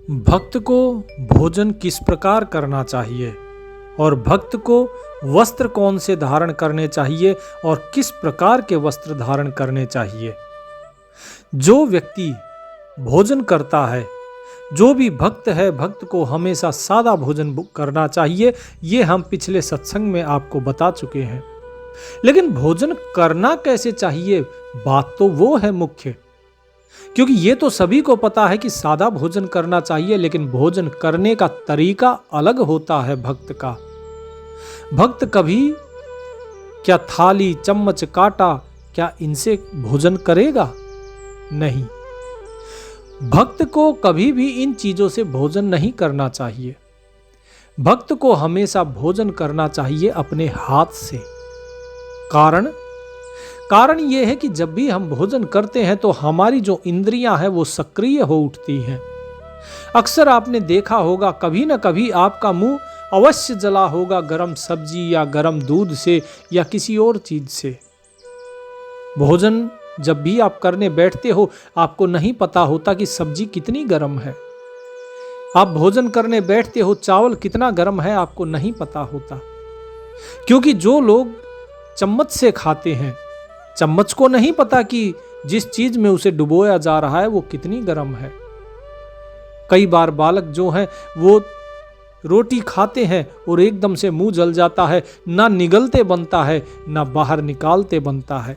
भक्त को भोजन किस प्रकार करना चाहिए और भक्त को वस्त्र कौन से धारण करने चाहिए और किस प्रकार के वस्त्र धारण करने चाहिए। जो व्यक्ति भोजन करता है, जो भी भक्त है, भक्त को हमेशा सादा भोजन करना चाहिए। ये हम पिछले सत्संग में आपको बता चुके हैं। लेकिन भोजन करना कैसे चाहिए, बात तो वो है मुख्य। क्योंकि ये तो सभी को पता है कि सादा भोजन करना चाहिए, लेकिन भोजन करने का तरीका अलग होता है भक्त का। भक्त कभी क्या थाली, चम्मच, काटा, क्या इनसे भोजन करेगा? नहीं। भक्त को कभी भी इन चीजों से भोजन नहीं करना चाहिए। भक्त को हमेशा भोजन करना चाहिए अपने हाथ से। कारण यह है कि जब भी हम भोजन करते हैं तो हमारी जो इंद्रियां हैं वो सक्रिय हो उठती हैं। अक्सर आपने देखा होगा, कभी ना कभी आपका मुंह अवश्य जला होगा गरम सब्जी या गरम दूध से या किसी और चीज से। भोजन जब भी आप करने बैठते हो, आपको नहीं पता होता कि सब्जी कितनी गर्म है। आप भोजन करने बैठते हो, चावल कितना गर्म है आपको नहीं पता होता। क्योंकि जो लोग चम्मच से खाते हैं, चम्मच को नहीं पता कि जिस चीज में उसे डुबोया जा रहा है वो कितनी गर्म है। कई बार बालक जो हैं वो रोटी खाते हैं और एकदम से मुंह जल जाता है, ना निगलते बनता है ना बाहर निकालते बनता है।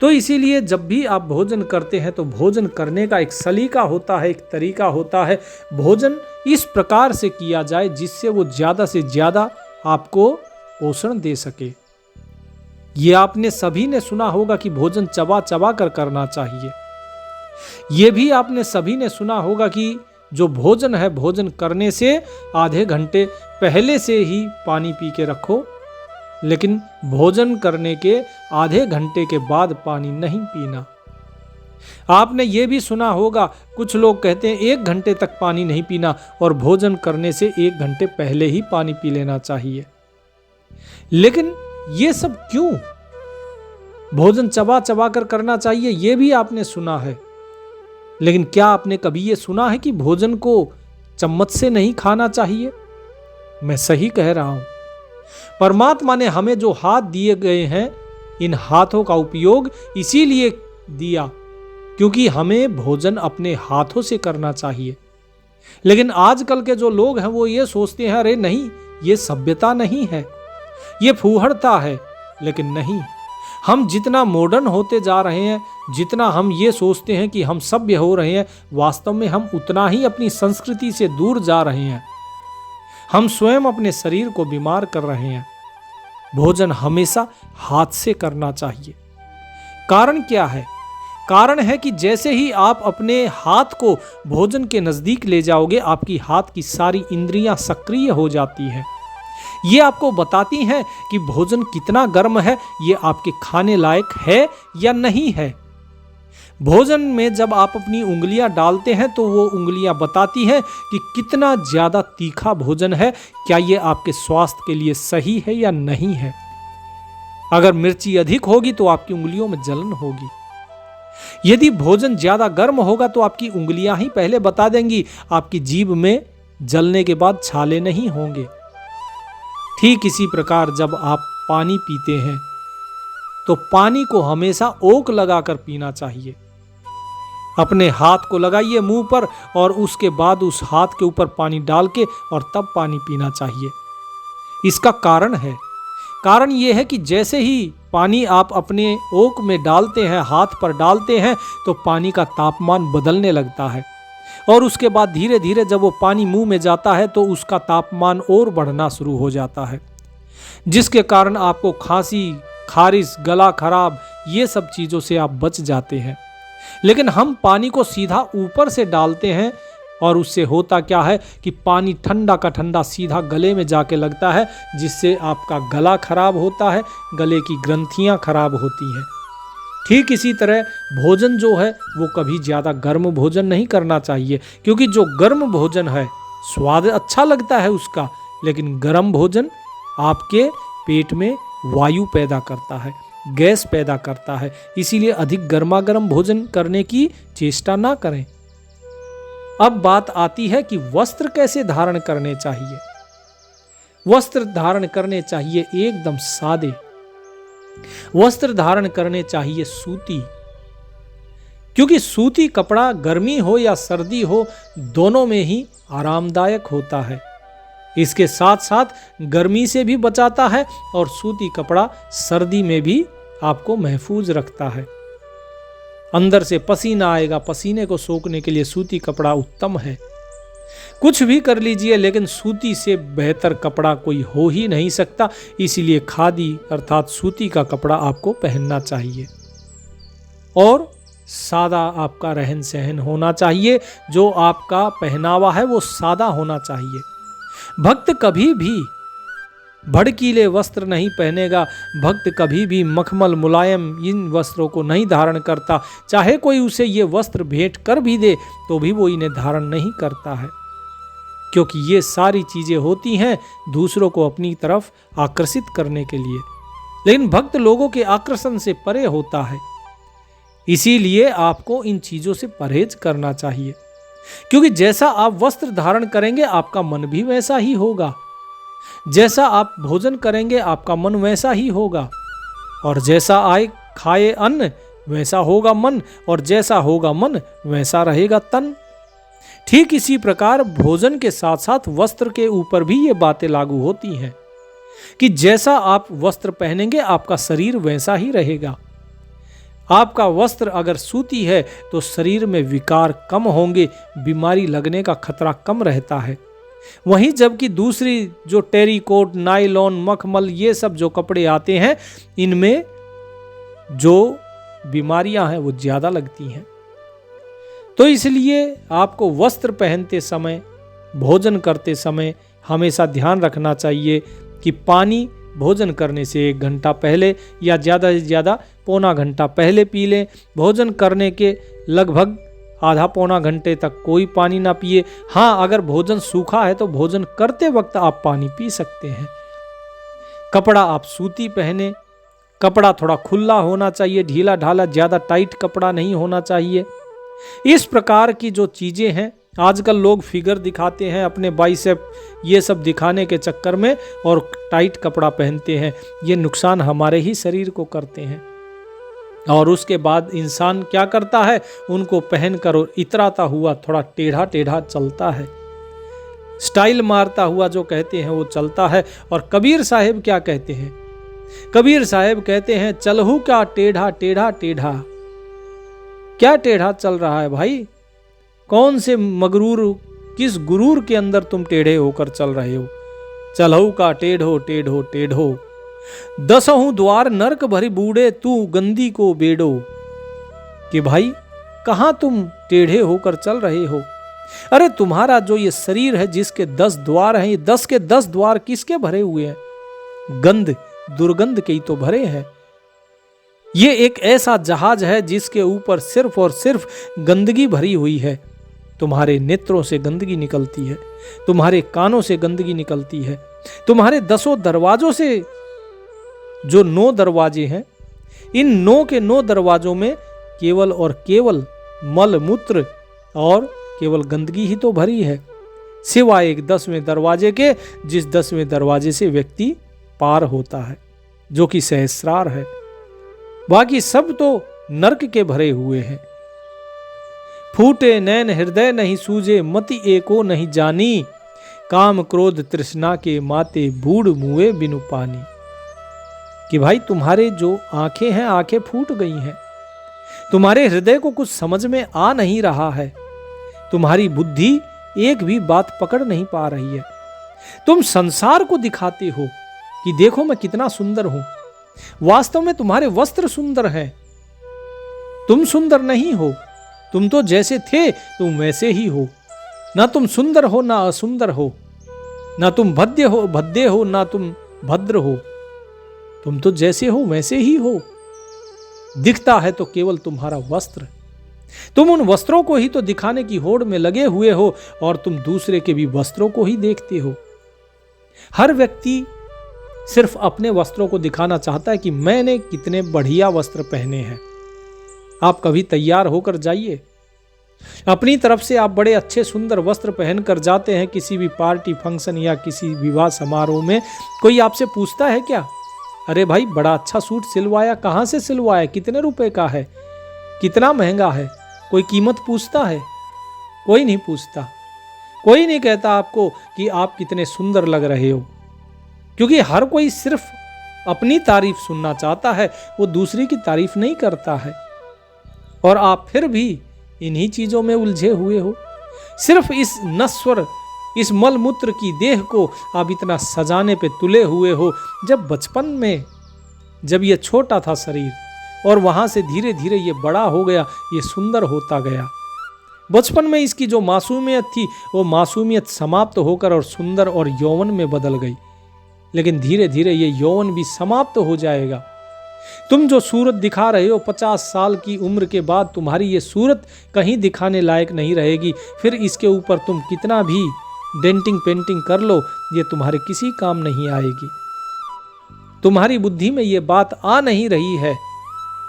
तो इसीलिए जब भी आप भोजन करते हैं तो भोजन करने का एक सलीका होता है, एक तरीका होता है। भोजन इस प्रकार से किया जाए जिससे वो ज्यादा से ज्यादा आपको पोषण दे सके। ये आपने सभी ने सुना होगा कि भोजन चबा चबा कर करना चाहिए। ये भी आपने सभी ने सुना होगा कि जो भोजन है, भोजन करने से आधे घंटे पहले से ही पानी पी के रखो, लेकिन भोजन करने के आधे घंटे के बाद पानी नहीं पीना। आपने ये भी सुना होगा, कुछ लोग कहते हैं 1 घंटे तक पानी नहीं पीना और भोजन करने से 1 घंटे पहले ही पानी पी लेना चाहिए। लेकिन ये सब क्यों? भोजन चबा चबा कर करना चाहिए, ये भी आपने सुना है। लेकिन क्या आपने कभी ये सुना है कि भोजन को चम्मच से नहीं खाना चाहिए? मैं सही कह रहा हूं। परमात्मा ने हमें जो हाथ दिए गए हैं, इन हाथों का उपयोग इसीलिए दिया क्योंकि हमें भोजन अपने हाथों से करना चाहिए। लेकिन आजकल के जो लोग हैं वो ये सोचते हैं, अरे नहीं, ये सभ्यता नहीं है, ये फूहड़ता है। लेकिन नहीं, हम जितना मॉडर्न होते जा रहे हैं, जितना हम ये सोचते हैं कि हम सभ्य हो रहे हैं, वास्तव में हम उतना ही अपनी संस्कृति से दूर जा रहे हैं। हम स्वयं अपने शरीर को बीमार कर रहे हैं। भोजन हमेशा हाथ से करना चाहिए। कारण क्या है? कारण है कि जैसे ही आप अपने हाथ को भोजन के नजदीक ले जाओगे, आपकी हाथ की सारी इंद्रियां सक्रिय हो जाती हैं। ये आपको बताती हैं कि भोजन कितना गर्म है, ये आपके खाने लायक है या नहीं है। भोजन में जब आप अपनी उंगलियां डालते हैं तो वो उंगलियां बताती हैं कि कितना ज्यादा तीखा भोजन है, क्या ये आपके स्वास्थ्य के लिए सही है या नहीं है। अगर मिर्ची अधिक होगी तो आपकी उंगलियों में जलन होगी। यदि भोजन ज्यादा गर्म होगा तो आपकी उंगलियां ही पहले बता देंगी, आपकी जीभ में जलने के बाद छाले नहीं होंगे। ठीक इसी प्रकार जब आप पानी पीते हैं तो पानी को हमेशा ओक लगाकर पीना चाहिए। अपने हाथ को लगाइए मुंह पर और उसके बाद उस हाथ के ऊपर पानी डाल के और तब पानी पीना चाहिए। इसका कारण है, कारण यह है कि जैसे ही पानी आप अपने ओक में डालते हैं, हाथ पर डालते हैं, तो पानी का तापमान बदलने लगता है और उसके बाद धीरे धीरे जब वो पानी मुंह में जाता है तो उसका तापमान और बढ़ना शुरू हो जाता है, जिसके कारण आपको खांसी, खारिश, गला खराब, ये सब चीज़ों से आप बच जाते हैं। लेकिन हम पानी को सीधा ऊपर से डालते हैं और उससे होता क्या है कि पानी ठंडा का ठंडा सीधा गले में जाके लगता है, जिससे आपका गला खराब होता है, गले की ग्रंथियां खराब होती हैं। ठीक इसी तरह भोजन जो है वो कभी ज़्यादा गर्म भोजन नहीं करना चाहिए, क्योंकि जो गर्म भोजन है स्वाद अच्छा लगता है उसका, लेकिन गर्म भोजन आपके पेट में वायु पैदा करता है, गैस पैदा करता है। इसीलिए अधिक गर्मा गर्म भोजन करने की चेष्टा ना करें। अब बात आती है कि वस्त्र कैसे धारण करने चाहिए। वस्त्र धारण करने चाहिए एकदम सादे। वस्त्र धारण करने चाहिए सूती, क्योंकि सूती कपड़ा गर्मी हो या सर्दी हो दोनों में ही आरामदायक होता है। इसके साथ साथ गर्मी से भी बचाता है और सूती कपड़ा सर्दी में भी आपको महफूज रखता है। अंदर से पसीना आएगा, पसीने को सोखने के लिए सूती कपड़ा उत्तम है। कुछ भी कर लीजिए लेकिन सूती से बेहतर कपड़ा कोई हो ही नहीं सकता। इसीलिए खादी अर्थात सूती का कपड़ा आपको पहनना चाहिए और सादा आपका रहन सहन होना चाहिए। जो आपका पहनावा है वो सादा होना चाहिए। भक्त कभी भी भड़कीले वस्त्र नहीं पहनेगा। भक्त कभी भी मखमल मुलायम इन वस्त्रों को नहीं धारण करता। चाहे कोई उसे ये वस्त्र भेंट कर भी दे तो भी वो इन्हें धारण नहीं करता है, क्योंकि ये सारी चीजें होती हैं दूसरों को अपनी तरफ आकर्षित करने के लिए, लेकिन भक्त लोगों के आकर्षण से परे होता है। इसीलिए आपको इन चीजों से परहेज करना चाहिए, क्योंकि जैसा आप वस्त्र धारण करेंगे आपका मन भी वैसा ही होगा। जैसा आप भोजन करेंगे आपका मन वैसा ही होगा, और जैसा आए खाए अन्न वैसा होगा मन, और जैसा होगा मन वैसा रहेगा तन। ठीक इसी प्रकार भोजन के साथ साथ वस्त्र के ऊपर भी ये बातें लागू होती हैं कि जैसा आप वस्त्र पहनेंगे आपका शरीर वैसा ही रहेगा। आपका वस्त्र अगर सूती है तो शरीर में विकार कम होंगे, बीमारी लगने का खतरा कम रहता है। वहीं जबकि दूसरी जो टेरीकोट, नायलॉन, मखमल ये सब जो कपड़े आते हैं इनमें जो बीमारियां हैं वो ज्यादा लगती हैं। तो इसलिए आपको वस्त्र पहनते समय, भोजन करते समय हमेशा ध्यान रखना चाहिए कि पानी भोजन करने से 1 घंटा पहले या ज़्यादा से ज़्यादा पौना घंटा पहले पी लें। भोजन करने के लगभग आधा पौना घंटे तक कोई पानी ना पिए। हाँ, अगर भोजन सूखा है तो भोजन करते वक्त आप पानी पी सकते हैं। कपड़ा आप सूती पहने। कपड़ा थोड़ा खुला होना चाहिए, ढीला ढाला, ज़्यादा टाइट कपड़ा नहीं होना चाहिए। इस प्रकार की जो चीज़ें हैं, आजकल लोग फिगर दिखाते हैं अपने बाइसेप ये सब दिखाने के चक्कर में और टाइट कपड़ा पहनते हैं। ये नुकसान हमारे ही शरीर को करते हैं। और उसके बाद इंसान क्या करता है, उनको पहनकर और इतराता हुआ थोड़ा टेढ़ा टेढ़ा चलता है, स्टाइल मारता हुआ जो कहते हैं वो चलता है। और कबीर साहब क्या कहते हैं? कबीर साहब कहते हैं, चलहु क्या टेढ़ा टेढ़ा टेढ़ा। क्या टेढ़ा चल रहा है भाई? कौन से मगरूर, किस गुरूर के अंदर तुम टेढ़े होकर चल रहे हो? चलहु का टेढ़ो टेढ़ो टेढ़ो, 10 द्वार नरक भरी बूढ़े, तू गंदी को बेड़ो। कि भाई कहां तुम टेढ़े होकर चल रहे हो? अरे तुम्हारा जो ये शरीर है जिसके 10 द्वार हैं, ये 10 के 10 द्वार किसके भरे हुए हैं? गंध, दुर्गंध के ही तो भरे हैं। ये एक ऐसा जहाज है जिसके ऊपर सिर्फ और सिर्फ गंदगी भरी हुई है। तुम्हारे नेत्रों से गंदगी निकलती है, तुम्हारे कानों से गंदगी निकलती है, तुम्हारे 10 दरवाजों से, जो 9 दरवाजे हैं, इन 9 के 9 दरवाजों में केवल और केवल मल मूत्र और केवल गंदगी ही तो भरी है, सिवाय एक 10वें दरवाजे के, जिस 10वें दरवाजे से व्यक्ति पार होता है, जो कि सहस्रार है। बाकी सब तो नरक के भरे हुए हैं। फूटे नैन हृदय नहीं सूझे, मति एको नहीं जानी, काम क्रोध तृष्णा के माते, बूढ़ मुए बिनु पानी। कि भाई तुम्हारे जो आंखें हैं, आंखें फूट गई हैं, तुम्हारे हृदय को कुछ समझ में आ नहीं रहा है, तुम्हारी बुद्धि एक भी बात पकड़ नहीं पा रही है। तुम संसार को दिखाते हो कि देखो मैं कितना सुंदर हूं, वास्तव में तुम्हारे वस्त्र सुंदर हैं, तुम सुंदर नहीं हो। तुम तो जैसे थे तुम वैसे ही हो। ना तुम सुंदर हो ना असुंदर हो, ना तुम भद्दे हो ना तुम भद्र हो, तुम तो जैसे हो वैसे ही हो। दिखता है तो केवल तुम्हारा वस्त्र। तुम उन वस्त्रों को ही तो दिखाने की होड़ में लगे हुए हो और तुम दूसरे के भी वस्त्रों को ही देखते हो। हर व्यक्ति सिर्फ अपने वस्त्रों को दिखाना चाहता है कि मैंने कितने बढ़िया वस्त्र पहने हैं। आप कभी तैयार होकर जाइए, अपनी तरफ से आप बड़े अच्छे सुंदर वस्त्र पहनकर जाते हैं किसी भी पार्टी फंक्शन या किसी विवाह समारोह में, कोई आपसे पूछता है क्या, अरे भाई बड़ा अच्छा सूट सिलवाया, कहाँ से सिलवाया, कितने रुपए का है, कितना महंगा है? कोई कीमत पूछता है? कोई नहीं पूछता। कोई नहीं कहता आपको कि आप कितने सुंदर लग रहे हो, क्योंकि हर कोई सिर्फ अपनी तारीफ सुनना चाहता है, वो दूसरी की तारीफ नहीं करता है। और आप फिर भी इन्हीं चीजों में उलझे हुए हो। सिर्फ इस नश्वर, इस मलमूत्र की देह को आप इतना सजाने पे तुले हुए हो। जब बचपन में जब ये छोटा था शरीर और वहां से धीरे धीरे ये बड़ा हो गया, ये सुंदर होता गया। बचपन में इसकी जो मासूमियत थी वो मासूमियत समाप्त होकर और सुंदर और यौवन में बदल गई। लेकिन धीरे धीरे ये यौवन भी समाप्त हो जाएगा। तुम जो सूरत दिखा रहे हो 50 साल की उम्र के बाद तुम्हारी ये सूरत कहीं दिखाने लायक नहीं रहेगी। फिर इसके ऊपर तुम कितना भी डेंटिंग पेंटिंग कर लो, ये तुम्हारे किसी काम नहीं आएगी। तुम्हारी बुद्धि में ये बात आ नहीं रही है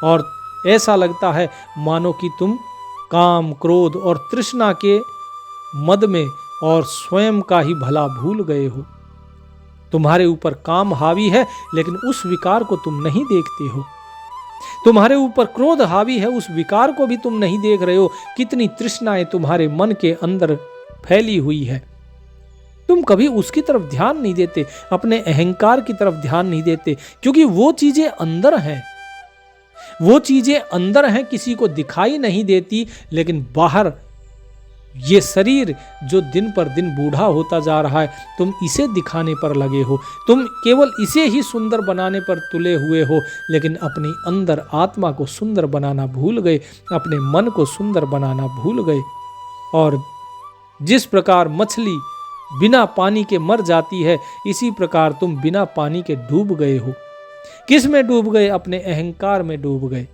और ऐसा लगता है मानो कि तुम काम, क्रोध और तृष्णा के मद में और स्वयं का ही भला भूल गए हो। तुम्हारे ऊपर काम हावी है, लेकिन उस विकार को तुम नहीं देखते हो। तुम्हारे ऊपर क्रोध हावी है, उस विकार को भी तुम नहीं देख रहे हो। कितनी तृष्णाएं तुम्हारे मन के अंदर फैली हुई है, तुम कभी उसकी तरफ ध्यान नहीं देते, अपने अहंकार की तरफ ध्यान नहीं देते, क्योंकि वो चीजें अंदर हैं। वो चीजें अंदर हैं, किसी को दिखाई नहीं देती, लेकिन बाहर ये शरीर जो दिन पर दिन बूढ़ा होता जा रहा है, तुम इसे दिखाने पर लगे हो। तुम केवल इसे ही सुंदर बनाने पर तुले हुए हो, लेकिन अपने अंदर आत्मा को सुंदर बनाना भूल गए, अपने मन को सुंदर बनाना भूल गए। और जिस प्रकार मछली बिना पानी के मर जाती है, इसी प्रकार तुम बिना पानी के डूब गए हो। किस में डूब गए? अपने अहंकार में डूब गए।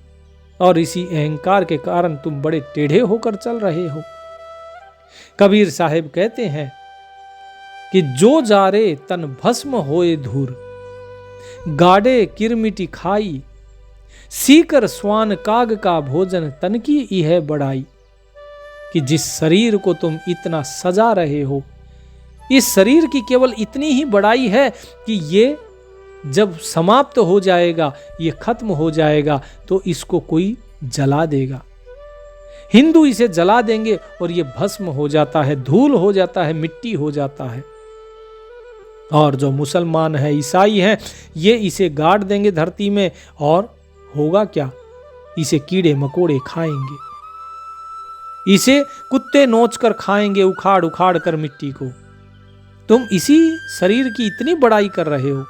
और इसी अहंकार के कारण तुम बड़े टेढ़े होकर चल रहे हो। कबीर साहिब कहते हैं कि जो जारे तन भस्म होए धूर, गाड़े किरमिटी खाई, सीकर स्वान काग का भोजन तन की यह बड़ाई। कि जिस शरीर को तुम इतना सजा रहे हो, इस शरीर की केवल इतनी ही बड़ाई है कि ये जब समाप्त हो जाएगा, ये खत्म हो जाएगा, तो इसको कोई जला देगा। हिंदू इसे जला देंगे और ये भस्म हो जाता है, धूल हो जाता है, मिट्टी हो जाता है। और जो मुसलमान है, ईसाई हैं, ये इसे गाड़ देंगे धरती में, और होगा क्या? इसे कीड़े मकोड़े खाएंगे, इसे कुत्ते नोच कर खाएंगे, उखाड़ उखाड़ कर मिट्टी को। तुम इसी शरीर की इतनी बड़ाई कर रहे हो।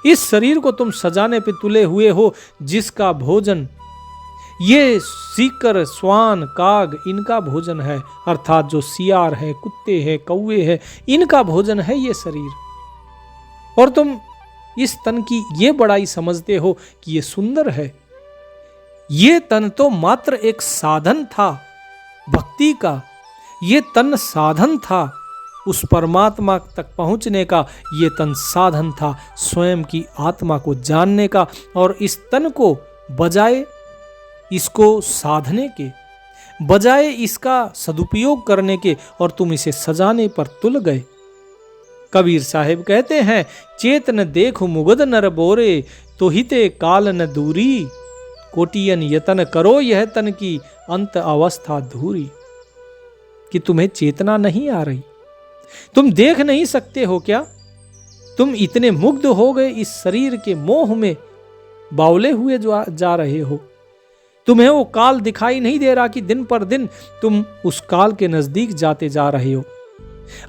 इस शरीर को तुम सजाने पे तुले हुए हो, जिसका भोजन ये सीकर, स्वान, काग, इनका भोजन है। अर्थात जो सियार है, कुत्ते हैं, कौवे हैं, इनका भोजन है ये शरीर। और तुम इस तन की ये बड़ाई समझते हो कि ये सुंदर है। ये तन तो मात्र एक साधन था भक्ति का। ये तन साधन था उस परमात्मा तक पहुंचने का। ये तन साधन था स्वयं की आत्मा को जानने का। और इस तन को बजाय इसको साधने के, बजाय इसका सदुपयोग करने के, और तुम इसे सजाने पर तुल गए। कबीर साहिब कहते हैं, चेतन देखो मुगद नर बोरे, तो हिते काल न दूरी, कोटियन यतन करो यह तन की, अंत अवस्था धूरी। कि तुम्हें चेतना नहीं आ रही, तुम देख नहीं सकते हो क्या? तुम इतने मुग्ध हो गए इस शरीर के मोह में, बावले हुए जा रहे हो। तुम्हें वो काल दिखाई नहीं दे रहा कि दिन पर दिन तुम उस काल के नजदीक जाते जा रहे हो।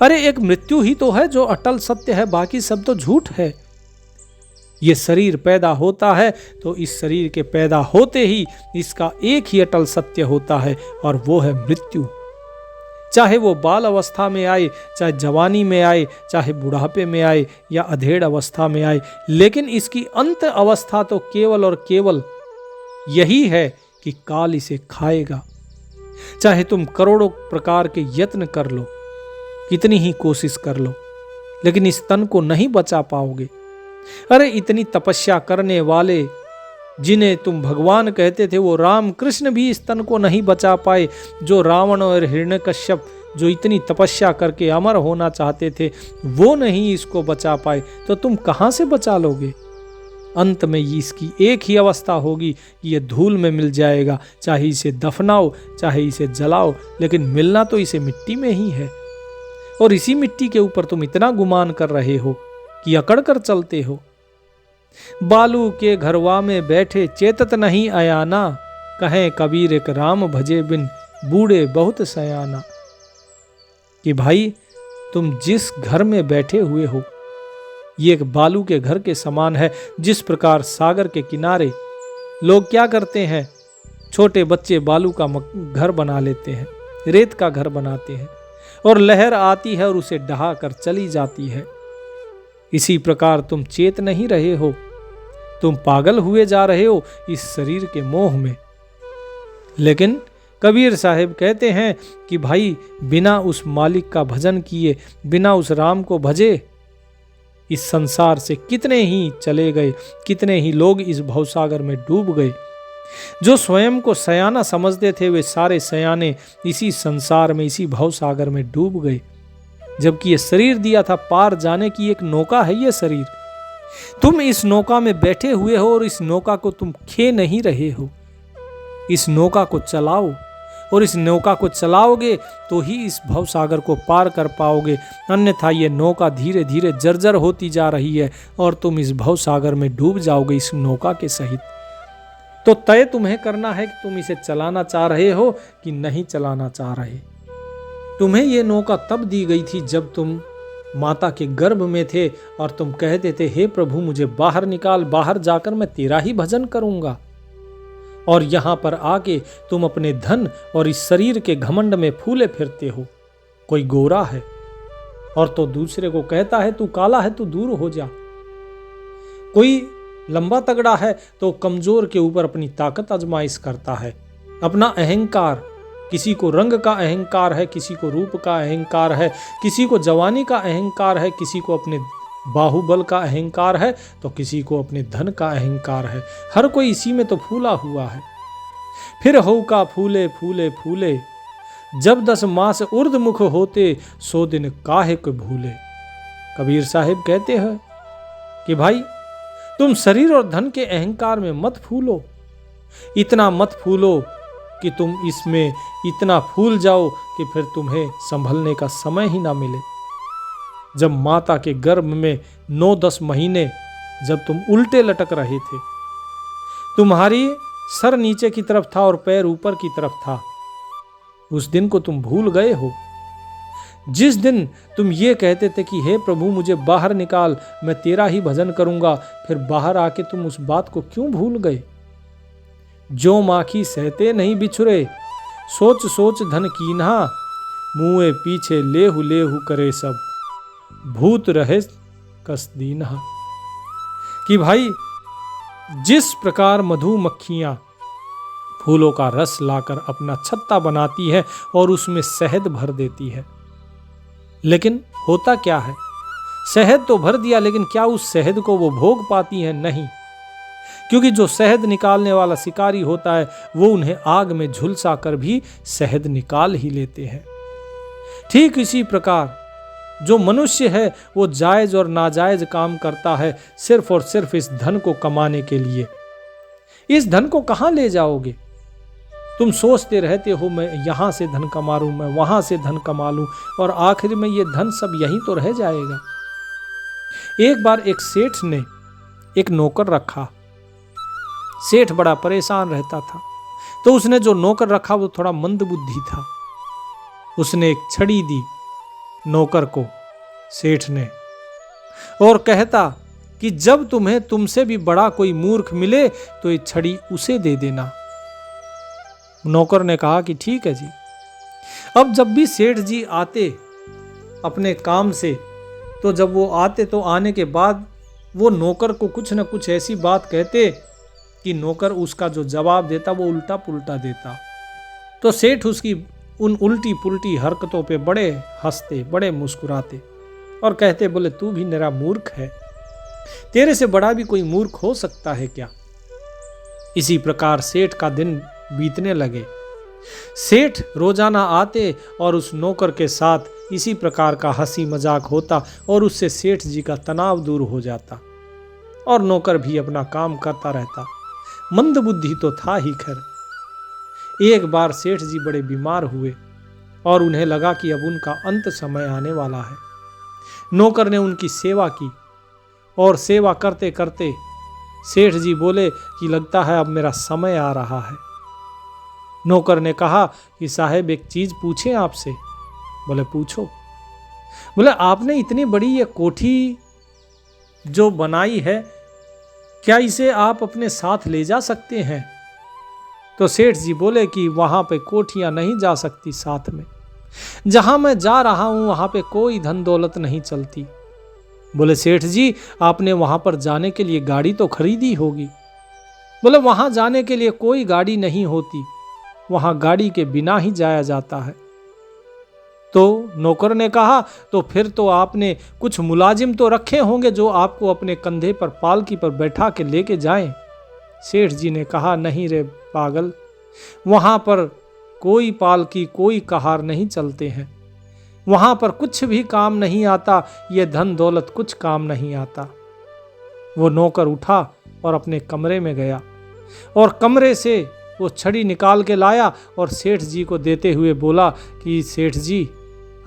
अरे एक मृत्यु ही तो है जो अटल सत्य है, बाकी सब तो झूठ है। ये शरीर पैदा होता है तो इस शरीर के पैदा होते ही इसका एक ही अटल सत्य होता है, और वो है मृत्यु। चाहे वो बाल अवस्था में आए, चाहे जवानी में आए, चाहे बुढ़ापे में आए या अधेड़ अवस्था में आए, लेकिन इसकी अंत अवस्था तो केवल और केवल यही है कि काल इसे खाएगा। चाहे तुम करोड़ों प्रकार के यत्न कर लो, कितनी ही कोशिश कर लो, लेकिन इस तन को नहीं बचा पाओगे। अरे इतनी तपस्या करने वाले जिन्हें तुम भगवान कहते थे वो राम कृष्ण भी इस तन को नहीं बचा पाए। जो रावण और हिरण्यकश्यप जो इतनी तपस्या करके अमर होना चाहते थे वो नहीं इसको बचा पाए, तो तुम कहां से बचा लोगे? अंत में इसकी एक ही अवस्था होगी कि ये धूल में मिल जाएगा। चाहे इसे दफनाओ चाहे इसे जलाओ, लेकिन मिलना तो इसे मिट्टी में ही है। और इसी मिट्टी के ऊपर तुम इतना गुमान कर रहे हो कि अकड़ कर चलते हो। बालू के घरवा में बैठे चेतत नहीं अयाना, कहें कबीर एक राम भजे बिन बूढ़े बहुत सयाना। कि भाई तुम जिस घर में बैठे हुए हो ये एक बालू के घर के समान है। जिस प्रकार सागर के किनारे लोग क्या करते हैं, छोटे बच्चे बालू का घर बना लेते हैं, रेत का घर बनाते हैं, और लहर आती है और उसे ढहा कर चली जाती है। इसी प्रकार तुम चेत नहीं रहे हो, तुम पागल हुए जा रहे हो इस शरीर के मोह में। लेकिन कबीर साहब कहते हैं कि भाई बिना उस मालिक का भजन किए, बिना उस राम को भजे, इस संसार से कितने ही चले गए, कितने ही लोग इस भवसागर में डूब गए। जो स्वयं को सयाना समझते थे वे सारे सयाने इसी संसार में, इसी भवसागर में डूब गए। जबकि ये शरीर दिया था पार जाने की एक नौका है ये शरीर। तुम इस नौका में बैठे हुए हो और इस नौका को तुम खे नहीं रहे हो। इस नौका को चलाओ, और इस नौका को चलाओगे तो ही इस भवसागर को पार कर पाओगे। अन्यथा ये नौका धीरे धीरे जर्जर होती जा रही है और तुम इस भवसागर में डूब जाओगे इस नौका के सहित। तो तय तुम्हें करना है कि तुम इसे चलाना चाह रहे हो कि नहीं चलाना चाह रहे। तुम्हें ये नौका तब दी गई थी जब तुम माता के गर्भ में थे और तुम कहते थे हे प्रभु मुझे बाहर निकाल, बाहर जाकर मैं तेरा ही भजन करूंगा। और यहां पर आके तुम अपने धन और इस शरीर के घमंड में फूले फिरते हो। कोई गोरा है और तो दूसरे को कहता है तू काला है, तू दूर हो जा। कोई लंबा तगड़ा है तो कमजोर के ऊपर अपनी ताकत आजमाइश करता है, अपना अहंकार। किसी को रंग का अहंकार है, किसी को रूप का अहंकार है, किसी को जवानी का अहंकार है, किसी को अपने बाहुबल का अहंकार है, तो किसी को अपने धन का अहंकार है। हर कोई इसी में तो फूला हुआ है। फिर हो का फूले फूले फूले, जब 10 मास ऊर्ध्वमुख होते, 100 दिन काहे को भूले। कबीर साहिब कहते हैं कि भाई तुम शरीर और धन के अहंकार में मत फूलो। इतना मत फूलो कि तुम इसमें इतना फूल जाओ कि फिर तुम्हें संभलने का समय ही ना मिले। जब माता के गर्भ में 9-10 महीने जब तुम उल्टे लटक रहे थे, तुम्हारी सर नीचे की तरफ था और पैर ऊपर की तरफ था, उस दिन को तुम भूल गए हो। जिस दिन तुम ये कहते थे कि हे प्रभु मुझे बाहर निकाल, मैं तेरा ही भजन करूंगा, फिर बाहर आके तुम उस बात को क्यों भूल गए? जो माखी सहते नहीं बिछुरे, सोच सोच धन कीन्हा, मुँहे पीछे लेहु लेहु करे सब, भूत रहे कस दीन्हा। कि भाई जिस प्रकार मधुमक्खियां फूलों का रस लाकर अपना छत्ता बनाती है और उसमें शहद भर देती है, लेकिन होता क्या है, शहद तो भर दिया लेकिन क्या उस शहद को वो भोग पाती है? नहीं, क्योंकि जो शहद निकालने वाला शिकारी होता है वो उन्हें आग में झुलसा कर भी शहद निकाल ही लेते हैं। ठीक इसी प्रकार जो मनुष्य है वो जायज और नाजायज काम करता है सिर्फ और सिर्फ इस धन को कमाने के लिए। इस धन को कहां ले जाओगे? तुम सोचते रहते हो मैं यहां से धन कमा लूं, मैं वहां से धन कमा लूं, और आखिर में ये धन सब यहीं तो रह जाएगा। एक बार एक सेठ ने एक नौकर रखा। सेठ बड़ा परेशान रहता था, तो उसने जो नौकर रखा वो थोड़ा मंदबुद्धि था। उसने एक छड़ी दी नौकर को सेठ ने, और कहता कि जब तुम्हें तुमसे भी बड़ा कोई मूर्ख मिले तो ये छड़ी उसे दे देना। नौकर ने कहा कि ठीक है जी। अब जब भी सेठ जी आते अपने काम से, तो जब वो आते तो आने के बाद वो नौकर को कुछ न कुछ ऐसी बात कहते कि नौकर उसका जो जवाब देता वो उल्टा पुल्टा देता। तो सेठ उसकी उन उल्टी पुल्टी हरकतों पे बड़े हंसते, बड़े मुस्कुराते और कहते, बोले तू भी मेरा मूर्ख है, तेरे से बड़ा भी कोई मूर्ख हो सकता है क्या? इसी प्रकार सेठ का दिन बीतने लगे। सेठ रोजाना आते और उस नौकर के साथ इसी प्रकार का हंसी मजाक होता और उससे सेठ जी का तनाव दूर हो जाता और नौकर भी अपना काम करता रहता। मंदबुद्धि तो था ही खैर। एक बार सेठ जी बड़े बीमार हुए और उन्हें लगा कि अब उनका अंत समय आने वाला है। नौकर ने उनकी सेवा की और सेवा करते करते सेठ जी बोले कि लगता है अब मेरा समय आ रहा है। नौकर ने कहा कि साहब एक चीज पूछें आपसे। बोले पूछो। बोले आपने इतनी बड़ी ये कोठी जो बनाई है, क्या इसे आप अपने साथ ले जा सकते हैं? तो सेठ जी बोले कि वहां पे कोठियां नहीं जा सकती साथ में, जहां मैं जा रहा हूं वहां पे कोई धन दौलत नहीं चलती। बोले सेठ जी आपने वहां पर जाने के लिए गाड़ी तो खरीदी होगी। बोले वहां जाने के लिए कोई गाड़ी नहीं होती, वहां गाड़ी के बिना ही जाया जाता है। तो नौकर ने कहा तो फिर तो आपने कुछ मुलाजिम तो रखे होंगे जो आपको अपने कंधे पर पालकी पर बैठा के लेके जाएं। सेठ जी ने कहा नहीं रे पागल, वहां पर कोई पालकी कोई कहार नहीं चलते हैं, वहां पर कुछ भी काम नहीं आता, ये धन दौलत कुछ काम नहीं आता। वो नौकर उठा और अपने कमरे में गया और कमरे से वो छड़ी निकाल के लाया और सेठ जी को देते हुए बोला कि सेठ जी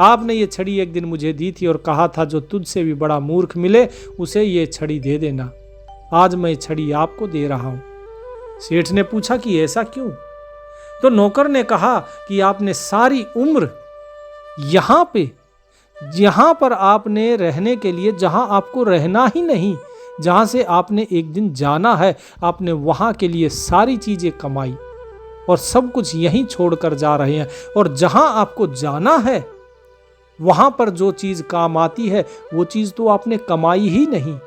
आपने ये छड़ी एक दिन मुझे दी थी और कहा था जो तुझसे भी बड़ा मूर्ख मिले उसे ये छड़ी दे देना। आज मैं छड़ी आपको दे रहा हूं। सेठ ने पूछा कि ऐसा क्यों? तो नौकर ने कहा कि आपने सारी उम्र यहां पर आपने रहने के लिए, जहां आपको रहना ही नहीं, जहां से आपने एक दिन जाना है, आपने वहां के लिए सारी चीजें कमाई और सब कुछ यहीं छोड़कर जा रहे हैं। और जहां आपको जाना है वहां पर जो चीज काम आती है वो चीज तो आपने कमाई ही नहीं।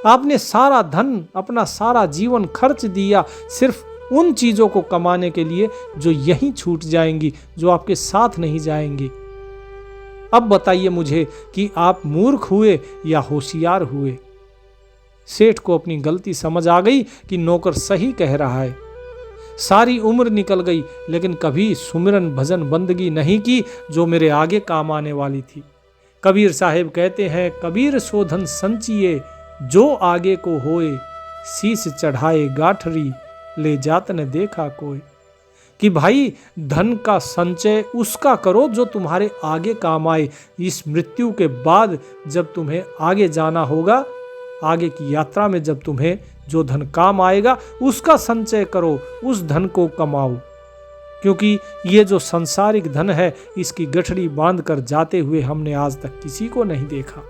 आपने सारा धन, अपना सारा जीवन खर्च दिया सिर्फ उन चीजों को कमाने के लिए जो यहीं छूट जाएंगी, जो आपके साथ नहीं जाएंगी। अब बताइए मुझे कि आप मूर्ख हुए या होशियार हुए? सेठ को अपनी गलती समझ आ गई कि नौकर सही कह रहा है। सारी उम्र निकल गई लेकिन कभी सुमिरन भजन बंदगी नहीं की जो मेरे आगे काम आने वाली थी। कबीर साहिब कहते हैं, कबीर सोधन संचिए जो आगे को होए, शीश चढ़ाए गाठरी ले जात न देखा कोई। कि भाई धन का संचय उसका करो जो तुम्हारे आगे काम आए। इस मृत्यु के बाद जब तुम्हें आगे जाना होगा, आगे की यात्रा में जब तुम्हें जो धन काम आएगा उसका संचय करो, उस धन को कमाओ। क्योंकि ये जो सांसारिक धन है इसकी गठड़ी बांध कर जाते हुए हमने आज तक किसी को नहीं देखा।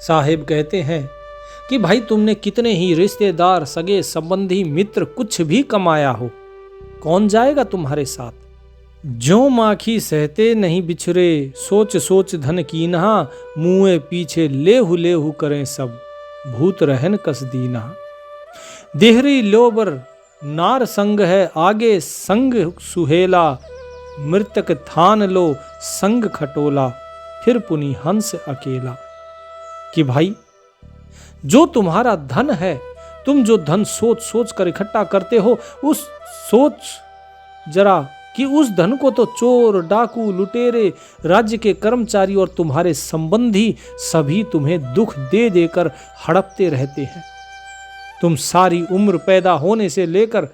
साहिब कहते हैं कि भाई तुमने कितने ही रिश्तेदार, सगे संबंधी, मित्र कुछ भी कमाया हो, कौन जाएगा तुम्हारे साथ? जो माखी सहते नहीं बिछुरे, सोच सोच धन कीन्हा, मुँह पीछे लेहु लेहु करें सब, भूत रहन कस दीना। देहरी लोबर नार संग है, आगे संग सुहेला, मृतक थान लो संग खटोला, फिर पुनि हंस अकेला। कि भाई जो तुम्हारा धन है, तुम जो धन सोच सोच कर इकट्ठा करते हो, उस सोच जरा कि उस धन को तो चोर, डाकू, लुटेरे, राज्य के कर्मचारी और तुम्हारे संबंधी सभी तुम्हें दुख दे देकर हड़पते रहते हैं। तुम सारी उम्र पैदा होने से लेकर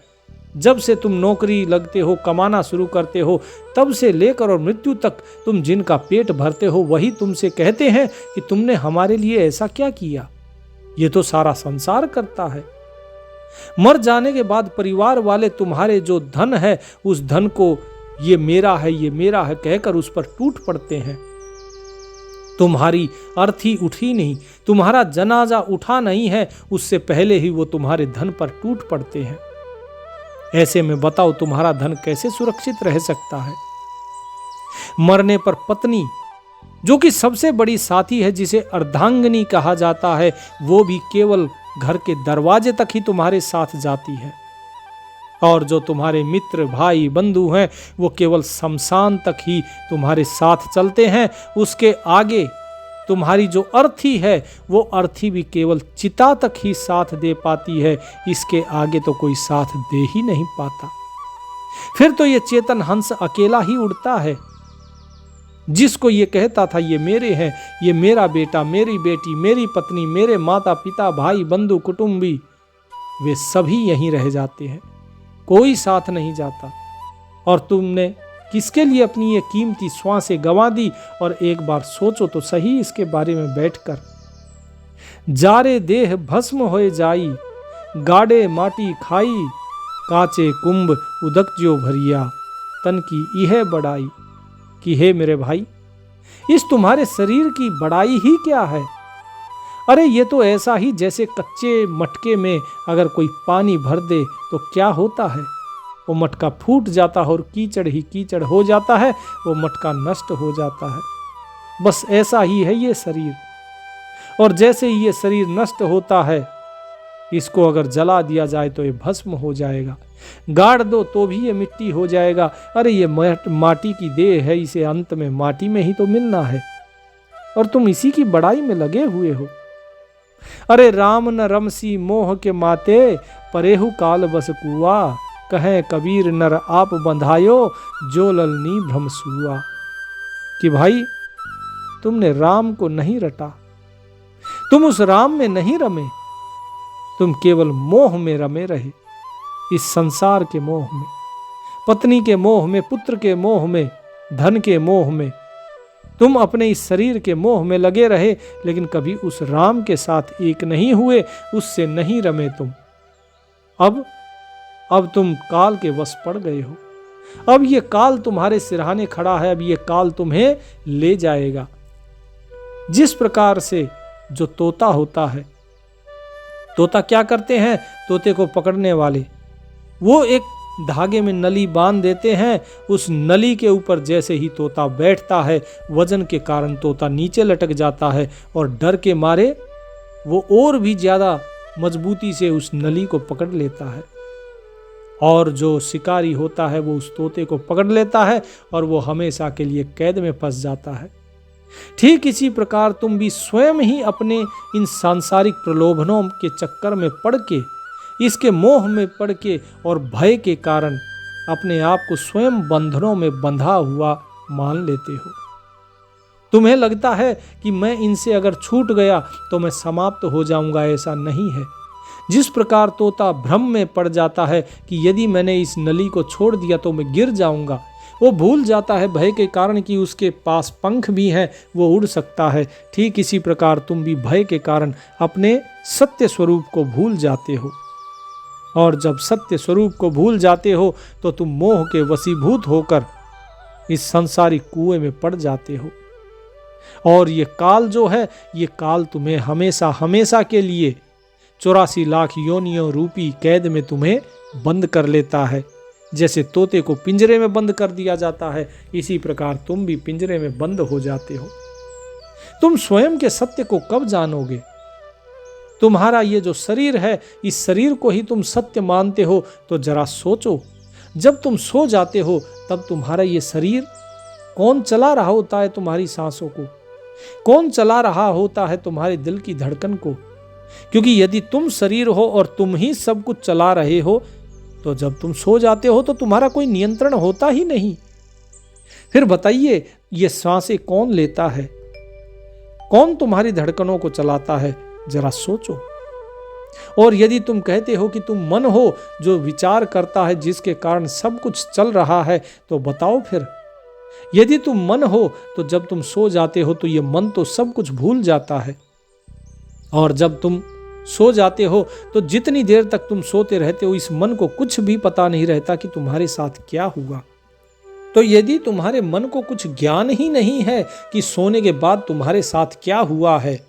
जब से तुम नौकरी लगते हो, कमाना शुरू करते हो, तब से लेकर और मृत्यु तक तुम जिनका पेट भरते हो वही तुमसे कहते हैं कि तुमने हमारे लिए ऐसा क्या किया। ये तो सारा संसार करता है। मर जाने के बाद परिवार वाले तुम्हारे जो धन है उस धन को ये मेरा है, ये मेरा है कहकर उस पर टूट पड़ते हैं। तुम्हारी अर्थी उठी नहीं, तुम्हारा जनाजा उठा नहीं है, उससे पहले ही वो तुम्हारे धन पर टूट पड़ते हैं। ऐसे में बताओ तुम्हारा धन कैसे सुरक्षित रह सकता है? मरने पर पत्नी, जो कि सबसे बड़ी साथी है, जिसे अर्धांगिनी कहा जाता है, वो भी केवल घर के दरवाजे तक ही तुम्हारे साथ जाती है। और जो तुम्हारे मित्र, भाई, बंधु हैं, वो केवल शमशान तक ही तुम्हारे साथ चलते हैं। उसके आगे तुम्हारी जो अर्थी है वो अर्थी भी केवल चिता तक ही साथ दे पाती है, इसके आगे तो कोई साथ दे ही नहीं पाता। फिर तो ये चेतन हंस अकेला ही उड़ता है। जिसको ये कहता था ये मेरे हैं, ये मेरा बेटा, मेरी बेटी, मेरी पत्नी, मेरे माता पिता, भाई बंधु कुटुंबी, वे सभी यहीं रह जाते हैं, कोई साथ नहीं जाता। और तुमने किसके लिए अपनी ये कीमती श्वासें गंवा दी? और एक बार सोचो तो सही इसके बारे में बैठकर। जारे देह भस्म होए जाई, गाड़े माटी खाई, काचे कुंभ उदक जो भरिया, तन की यह बड़ाई। कि हे मेरे भाई, इस तुम्हारे शरीर की बड़ाई ही क्या है? अरे ये तो ऐसा ही जैसे कच्चे मटके में अगर कोई पानी भर दे तो क्या होता है, वो मटका फूट जाता है और कीचड़ ही कीचड़ हो जाता है, वो मटका नष्ट हो जाता है। बस ऐसा ही है ये शरीर। और जैसे ही ये शरीर नष्ट होता है, इसको अगर जला दिया जाए तो ये भस्म हो जाएगा, गाड़ दो तो भी ये मिट्टी हो जाएगा। अरे ये माटी की देह है, इसे अंत में माटी में ही तो मिलना है, और तुम इसी की बड़ाई में लगे हुए हो। अरे राम न रमसी मोह के माते, परेहु काल बस कुआ, कहे कबीर नर आप बंधायो, जो ललनी भ्रम सुआ। कि भाई तुमने राम को नहीं रटा, तुम उस राम में नहीं रमे, तुम केवल मोह में रमे रहे, इस संसार के मोह में, पत्नी के मोह में, पुत्र के मोह में, धन के मोह में, तुम अपने इस शरीर के मोह में लगे रहे, लेकिन कभी उस राम के साथ एक नहीं हुए, उससे नहीं रमे तुम। अब तुम काल के वश पड़ गए हो। अब ये काल तुम्हारे सिरहाने खड़ा है, अब ये काल तुम्हें ले जाएगा। जिस प्रकार से जो तोता होता है, तोता क्या करते हैं, तोते को पकड़ने वाले वो एक धागे में नली बांध देते हैं, उस नली के ऊपर जैसे ही तोता बैठता है, वजन के कारण तोता नीचे लटक जाता है, और डर के मारे वो और भी ज्यादा मजबूती से उस नली को पकड़ लेता है, और जो शिकारी होता है वो उस तोते को पकड़ लेता है और वो हमेशा के लिए कैद में फंस जाता है। ठीक इसी प्रकार तुम भी स्वयं ही अपने इन सांसारिक प्रलोभनों के चक्कर में पड़ के, इसके मोह में पड़ के और भय के कारण अपने आप को स्वयं बंधनों में बंधा हुआ मान लेते हो। तुम्हें लगता है कि मैं इनसे अगर छूट गया तो मैं समाप्त हो जाऊंगा, ऐसा नहीं है। जिस प्रकार तोता भ्रम में पड़ जाता है कि यदि मैंने इस नली को छोड़ दिया तो मैं गिर जाऊंगा, वो भूल जाता है भय के कारण कि उसके पास पंख भी हैं, वो उड़ सकता है। ठीक इसी प्रकार तुम भी भय के कारण अपने सत्य स्वरूप को भूल जाते हो, और जब सत्य स्वरूप को भूल जाते हो तो तुम मोह के वशीभूत होकर इस संसारिक कुएं में पड़ जाते हो। और ये काल जो है, ये काल तुम्हें हमेशा हमेशा के लिए 84 लाख योनियों रूपी कैद में तुम्हें बंद कर लेता है। जैसे तोते को पिंजरे में बंद कर दिया जाता है, इसी प्रकार तुम भी पिंजरे में बंद हो जाते हो। तुम स्वयं के सत्य को कब जानोगे? तुम्हारा ये जो शरीर है, इस शरीर को ही तुम सत्य मानते हो, तो जरा सोचो, जब तुम सो जाते हो तब तुम्हारा ये शरीर कौन चला रहा होता है? तुम्हारी सांसों को कौन चला रहा होता है? तुम्हारे दिल की धड़कन को। क्योंकि यदि तुम शरीर हो और तुम ही सब कुछ चला रहे हो, तो जब तुम सो जाते हो तो तुम्हारा कोई नियंत्रण होता ही नहीं। फिर बताइए, ये सांसें कौन लेता है? कौन तुम्हारी धड़कनों को चलाता है? जरा सोचो। और यदि तुम कहते हो कि तुम मन हो जो विचार करता है, जिसके कारण सब कुछ चल रहा है, तो बताओ फिर, यदि तुम मन हो तो जब तुम सो जाते हो तो ये मन तो सब कुछ भूल जाता है, और जब तुम सो जाते हो तो जितनी देर तक तुम सोते रहते हो, इस मन को कुछ भी पता नहीं रहता कि तुम्हारे साथ क्या हुआ। तो यदि तुम्हारे मन को कुछ ज्ञान ही नहीं है कि सोने के बाद तुम्हारे साथ क्या हुआ है,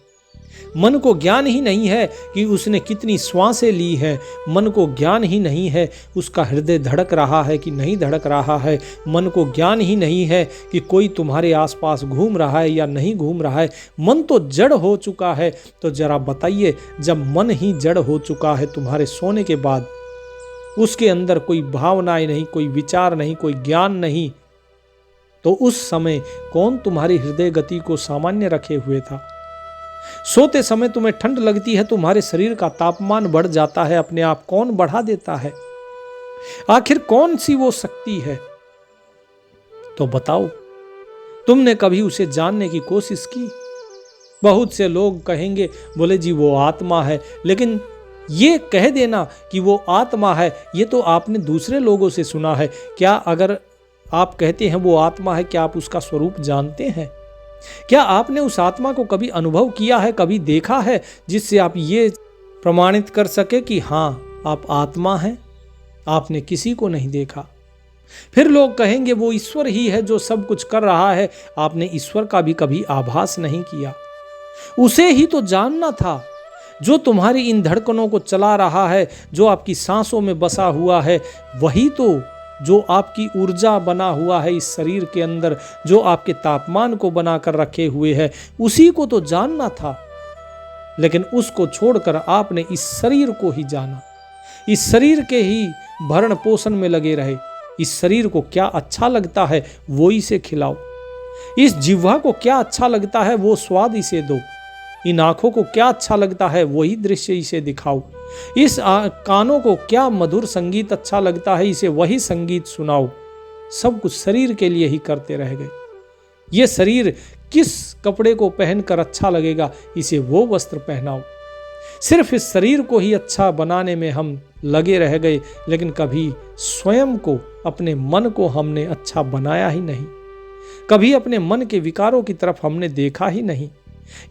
मन को ज्ञान ही नहीं है कि उसने कितनी श्वासें ली है, मन को ज्ञान ही नहीं है उसका हृदय धड़क रहा है कि नहीं धड़क रहा है, मन को ज्ञान ही नहीं है कि कोई तुम्हारे आसपास घूम रहा है या नहीं घूम रहा है, मन तो जड़ हो चुका है। तो जरा बताइए, जब मन ही जड़ हो चुका है तुम्हारे सोने के बाद, उसके अंदर कोई भावनाएं नहीं, कोई विचार नहीं, कोई ज्ञान नहीं, तो उस समय कौन तुम्हारी हृदय गति को सामान्य रखे हुए था? सोते समय तुम्हें ठंड लगती है, तुम्हारे शरीर का तापमान बढ़ जाता है, अपने आप कौन बढ़ा देता है? आखिर कौन सी वो शक्ति है? तो बताओ, तुमने कभी उसे जानने की कोशिश की? बहुत से लोग कहेंगे, बोले जी वो आत्मा है, लेकिन ये कह देना कि वो आत्मा है, ये तो आपने दूसरे लोगों से सुना है। क्या अगर आप कहते हैं वो आत्मा है, क्या आप उसका स्वरूप जानते हैं? क्या आपने उस आत्मा को कभी अनुभव किया है, कभी देखा है, जिससे आप ये प्रमाणित कर सके कि हाँ आप आत्मा हैं? आपने किसी को नहीं देखा। फिर लोग कहेंगे वो ईश्वर ही है जो सब कुछ कर रहा है। आपने ईश्वर का भी कभी आभास नहीं किया। उसे ही तो जानना था जो तुम्हारी इन धड़कनों को चला रहा है, जो आपकी सांसों में बसा हुआ है, वही तो जो आपकी ऊर्जा बना हुआ है इस शरीर के अंदर, जो आपके तापमान को बनाकर रखे हुए है, उसी को तो जानना था। लेकिन उसको छोड़कर आपने इस शरीर को ही जाना, इस शरीर के ही भरण पोषण में लगे रहे। इस शरीर को क्या अच्छा लगता है वो इसे खिलाओ, इस जिह्वा को क्या अच्छा लगता है वो स्वाद इसे दो, इन आंखों को क्या अच्छा लगता है वही दृश्य इसे दिखाओ, इस कानों को क्या मधुर संगीत अच्छा लगता है इसे वही संगीत सुनाओ। सब कुछ शरीर के लिए ही करते रह गए। ये शरीर किस कपड़े को पहनकर अच्छा लगेगा इसे वो वस्त्र पहनाओ। सिर्फ इस शरीर को ही अच्छा बनाने में हम लगे रह गए, लेकिन कभी स्वयं को, अपने मन को हमने अच्छा बनाया ही नहीं। कभी अपने मन के विकारों की तरफ हमने देखा ही नहीं।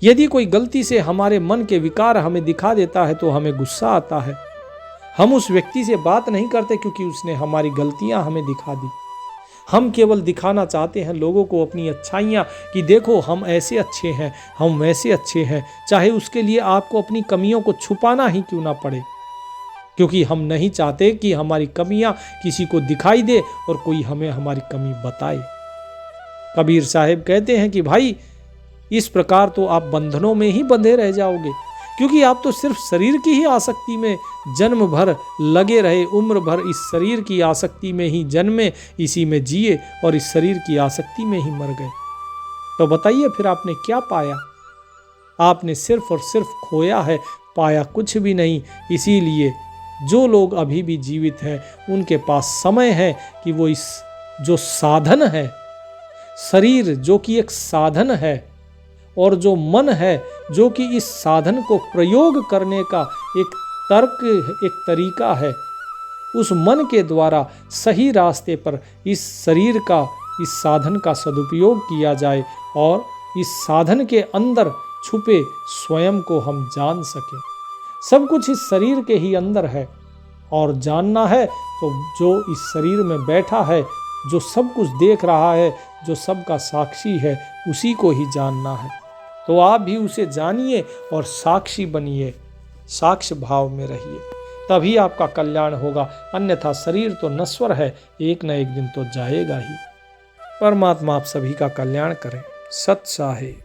यदि कोई गलती से हमारे मन के विकार हमें दिखा देता है तो हमें गुस्सा आता है। हम उस व्यक्ति से बात नहीं करते क्योंकि उसने हमारी गलतियां हमें दिखा दी। हम केवल दिखाना चाहते हैं लोगों को अपनी अच्छाइयाँ कि देखो हम ऐसे अच्छे हैं, हम वैसे अच्छे हैं, चाहे उसके लिए आपको अपनी कमियों को छुपाना ही क्यों ना पड़े, क्योंकि हम नहीं चाहते कि हमारी कमियां किसी को दिखाई दे और कोई हमें हमारी कमी बताए। कबीर साहब कहते हैं कि भाई इस प्रकार तो आप बंधनों में ही बंधे रह जाओगे, क्योंकि आप तो सिर्फ शरीर की ही आसक्ति में जन्म भर लगे रहे, उम्र भर इस शरीर की आसक्ति में ही जन्मे, इसी में जिए और इस शरीर की आसक्ति में ही मर गए। तो बताइए फिर आपने क्या पाया? आपने सिर्फ और सिर्फ खोया है, पाया कुछ भी नहीं। इसीलिए जो लोग अभी भी जीवित हैं उनके पास समय है कि वो इस जो साधन है, शरीर जो कि एक साधन है, और जो मन है जो कि इस साधन को प्रयोग करने का एक तर्क, एक तरीका है, उस मन के द्वारा सही रास्ते पर इस शरीर का, इस साधन का सदुपयोग किया जाए और इस साधन के अंदर छुपे स्वयं को हम जान सकें। सब कुछ इस शरीर के ही अंदर है और जानना है तो जो इस शरीर में बैठा है, जो सब कुछ देख रहा है, जो सबका साक्षी है, उसी को ही जानना है। तो आप भी उसे जानिए और साक्षी बनिए, साक्ष्य भाव में रहिए, तभी आपका कल्याण होगा। अन्यथा शरीर तो नश्वर है, एक न एक दिन तो जाएगा ही। परमात्मा आप सभी का कल्याण करें। सत साहिब।